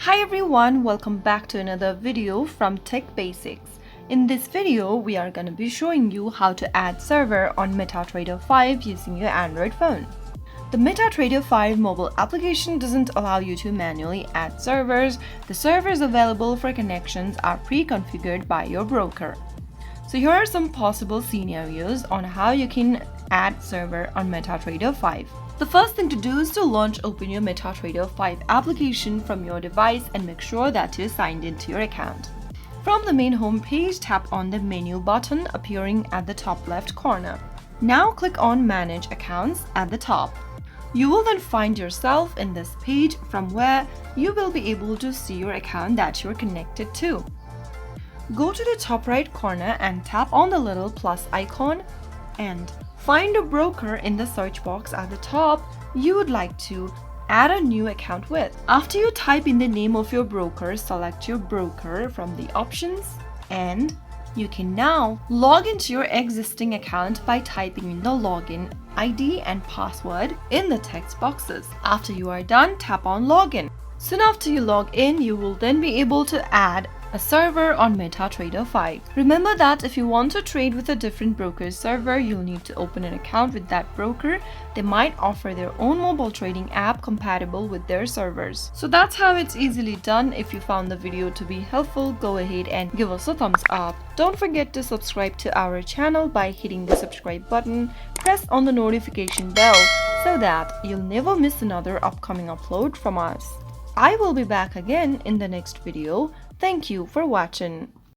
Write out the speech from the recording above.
Hi everyone, welcome back to another video from Tech Basics. In this video, we are going to be showing you how to add server on MetaTrader 5 using your Android phone. The MetaTrader 5 mobile application doesn't allow you to manually add servers. The servers available for connections are pre-configured by your broker. So here are some possible scenarios on how you can add server on MetaTrader 5. The first thing to do is to open your MetaTrader 5 application from your device and make sure that you're signed into your account. From the main home page, tap on the menu button appearing at the top left corner. Now click on Manage Accounts at the top. You will then find yourself in this page from where you will be able to see your account that you're connected to. Go to the top right corner and tap on the little plus icon and find a broker in the search box at the top you would like to add a new account with. After you type in the name of your broker, select your broker from the options and you can now log into your existing account by typing in the login ID and password in the text boxes. After you are done, tap on Login. Soon after you log in, you will then be able to add a server on MetaTrader 5. Remember that if you want to trade with a different broker's server, you'll need to open an account with that broker. They might offer their own mobile trading app compatible with their servers. So that's how it's easily done. If you found the video to be helpful, go ahead and give us a thumbs up. Don't forget to subscribe to our channel by hitting the subscribe button. Press on the notification bell so that you'll never miss another upcoming upload from us. I will be back again in the next video. Thank you for watching.